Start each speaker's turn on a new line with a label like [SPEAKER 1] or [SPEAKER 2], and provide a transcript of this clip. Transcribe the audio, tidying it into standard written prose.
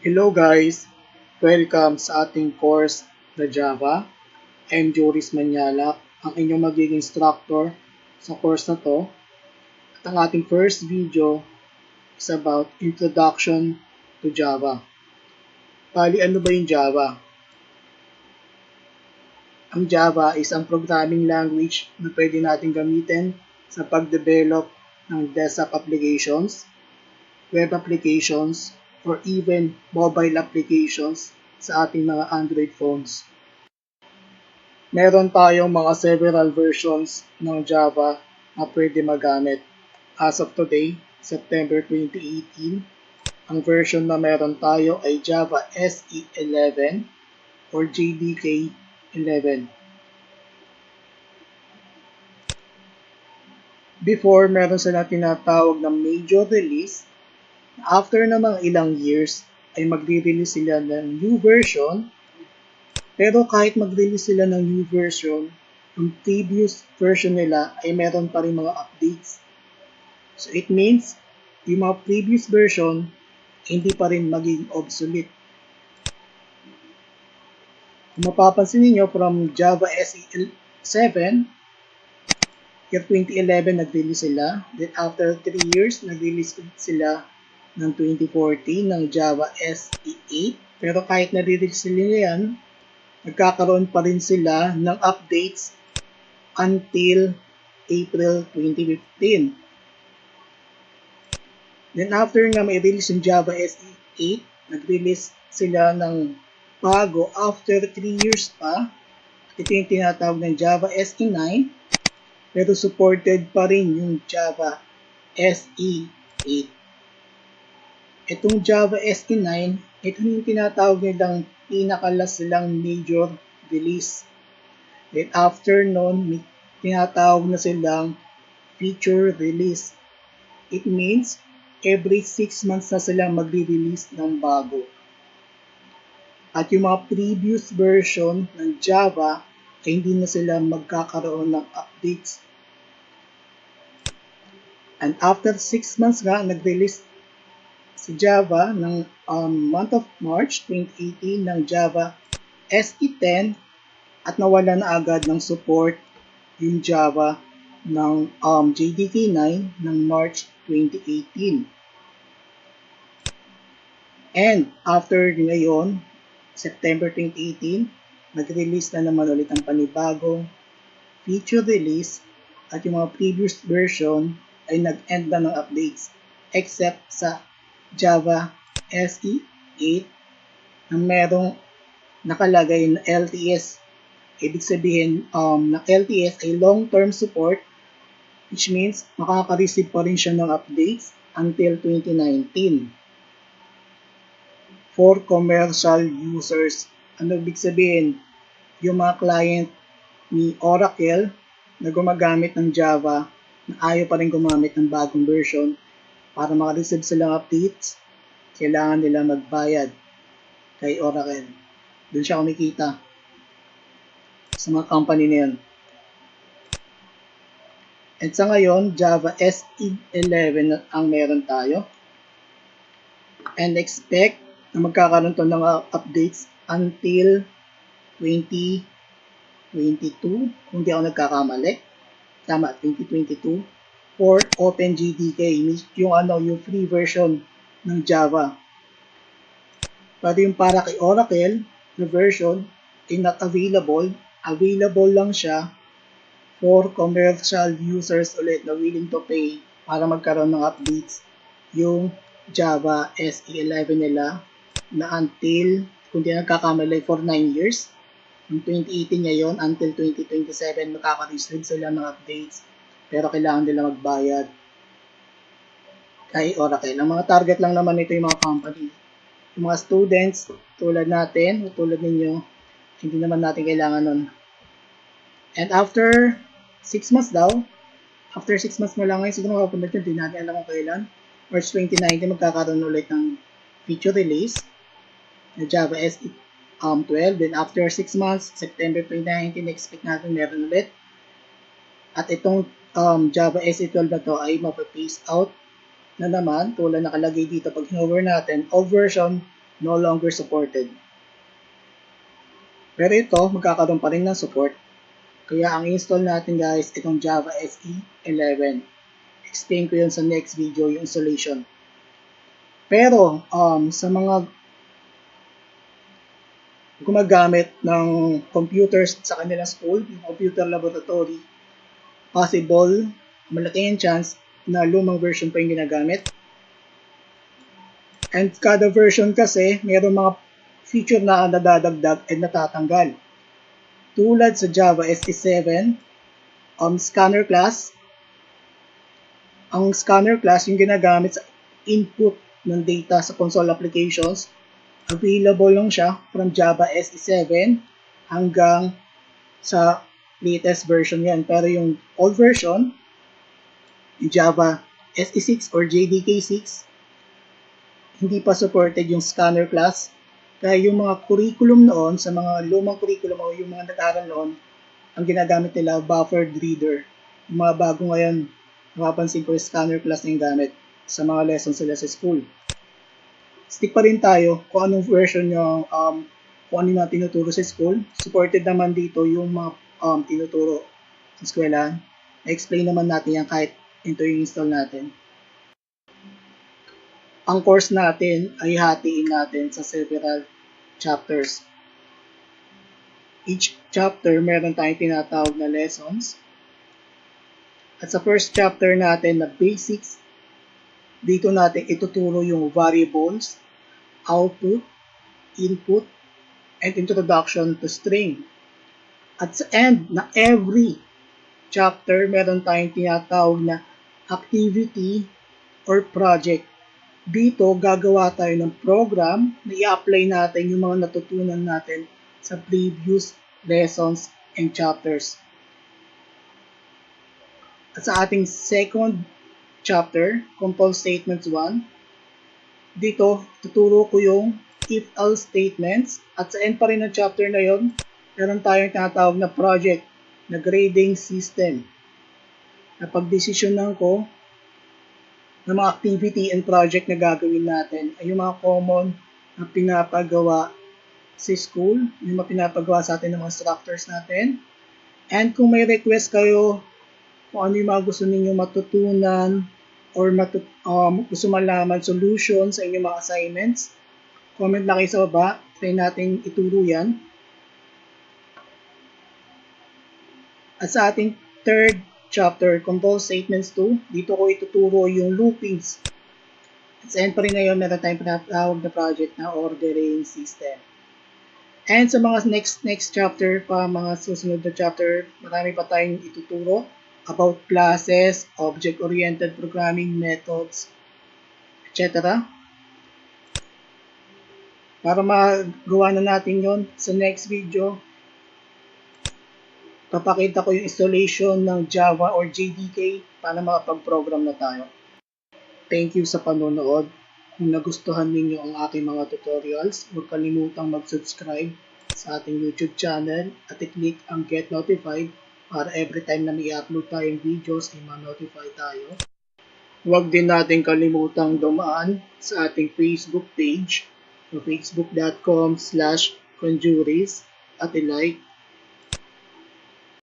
[SPEAKER 1] Hello guys! Welcome sa ating course na Java. I'm Juries Mañalac, ang inyong magiging instructor sa course na to. At ang ating first video is about Introduction to Java. Bali, ano ba yung Java? Ang Java is ang programming language na pwede natin gamitin sa pag-develop ng desktop applications, web applications, or even mobile applications sa ating mga Android phones. Meron tayong mga several versions ng Java na pwede magamit. As of today, September 2018, ang version na meron tayo ay Java C11 or JDK 11. Before, meron sila tinatawag na major release. After na mga ilang years, ay magre-release sila ng new version. Pero kahit mag-release sila ng new version, yung previous version nila ay meron pa rin mga updates. So it means, yung mga previous version, hindi pa rin maging obsolete. Kung mapapansin niyo from Java SE7, year 2011 nag-release sila. Then after 3 years, nag-release sila ng 2014 ng Java SE8. Pero kahit na-release nila yan, nagkakaroon pa rin sila ng updates until April 2015. Then after nga may release yung Java SE8, nag-release sila ng bago after 3 years pa. Ito yung tinatawag ng Java SE9, pero supported pa rin yung Java SE8. Itong Java SE9, ito yung tinatawag nilang pinakalas silang major release. Then after nun, may tinatawag na silang feature release. It means, every 6 months na silang magre-release ng bago. At yung mga previous version ng Java, ay hindi na sila magkakaroon ng updates. And after 6 months nga, nag-release si Java ng month of March 2018 ng Java SE10 at nawala na agad ng support yung Java ng JDK9 ng March 2018. And after ngayon, September 2018, nag-release na naman ulit ang panibagong feature release at yung mga previous version ay nag-end na ng updates except sa Java SE8 na merong nakalagay na LTS. Ibig sabihin, na LTS ay long-term support, which means makaka-receive pa rin siya ng updates until 2019 for commercial users. Ano ibig sabihin? Yung mga client ni Oracle na gumagamit ng Java na ayaw pa rin gumamit ng bagong version, para maka-receive silang updates, kailangan nila magbayad kay Oracle. Doon siya kumikita sa mga company na yun. At sa ngayon, Java SE11 ang meron tayo. And expect na magkakaroon to ng updates until 2022, kung di ako nagkakamali. Tama, 2022. For OpenJDK, yung free version ng Java. Pero yung para kay Oracle, the version ay not available. Available lang siya for commercial users ulit na willing to pay para magkaroon ng updates yung Java SE11 nila na until, kung di nagkakamali, for 9 years. Yung 2018 ngayon, until 2027, makaka-receive sila ng updates. Pero kailangan nila magbayad kay Oracle. Ang mga target lang naman ito yung mga company. Yung mga students, tulad natin, tulad ninyo, hindi naman natin kailangan nun. And after 6 months daw, after 6 months mo lang ngayon, siguro makapunod yun, hindi natin alam kung kailan. March 2019, magkakaroon ulit ng feature release na Java SE12. Then after 6 months, September 2019, expect natin meron ulit. At itong Java SE12 na to ay mapapace out na naman, tulad nakalagay dito pag hinover natin, all version no longer supported. Pero ito, magkakaroon pa rin ng support. Kaya ang install natin guys, itong Java SE11. Explain ko yun sa next video, yung installation. Pero, sa mga gumagamit ng computers sa kanilang school, yung computer laboratory, possible, malaki yung chance na lumang version pa yung ginagamit. And kada version kasi, mayroong mga feature na nadadagdag at natatanggal. Tulad sa Java SE7, scanner class. Ang scanner class yung ginagamit sa input ng data sa console applications. Available lang siya from Java SE7 hanggang sa latest version yan. Pero yung old version, yung Java SE6 or JDK6, hindi pa supported yung scanner class. Kaya yung mga curriculum noon, sa mga lumang curriculum o yung mga nag-aaral noon, ang ginagamit nila, buffered reader. Yung mga bago ngayon, napapansin ko yung scanner class na yung gamit sa mga lessons sila sa school. Stick pa rin tayo kung anong version yung kung ano yung tinuturo sa school. Supported naman dito yung mga tinuturo sa eskwelahan. Na-explain naman natin yan kahit ito yung install natin. Ang course natin ay hatiin natin sa several chapters. Each chapter, meron tayong tinatawag na lessons. At sa first chapter natin na basics, dito natin ituturo yung variables, output, input, and introduction to string. At sa end na every chapter, meron tayong tinatawag na activity or project. Dito, gagawa tayo ng program na i-apply natin yung mga natutunan natin sa previous lessons and chapters. At sa ating second chapter, Control Statements 1, dito, tuturo ko yung if-else statements. At sa end pa rin ng chapter na yon, meron tayong tinatawag na project na grading system. Na pagdesisyonan ko ng mga activity and project na gagawin natin ay yung mga common na pinapagawa sa school, yung mga pinapagawa sa atin ng mga instructors natin. And kung may request kayo kung ano yung mga gusto ninyong matutunan or gusto malaman solution sa inyong mga assignments, comment lang kayo sa baba, try natin ituro yan. At sa ating third chapter, Control Statements 2, dito ko ituturo yung loopings. At sa end pa rin ngayon, meron tayong pinatawag na project na ordering system. And sa mga next chapter pa, mga susunod na chapter, marami pa tayong ituturo about classes, object-oriented programming methods, etc. Para magawa na natin yon sa next video, papakita ko yung installation ng Java or JDK para makapag-program na tayo. Thank you sa panonood. Kung nagustuhan ninyo ang aking mga tutorials, huwag kalimutang mag-subscribe sa ating YouTube channel at i-click ang Get Notified para every time na may upload tayong videos ay ma-notify tayo. Huwag din natin kalimutang dumaan sa ating Facebook page, facebook.com/conjuries at i-like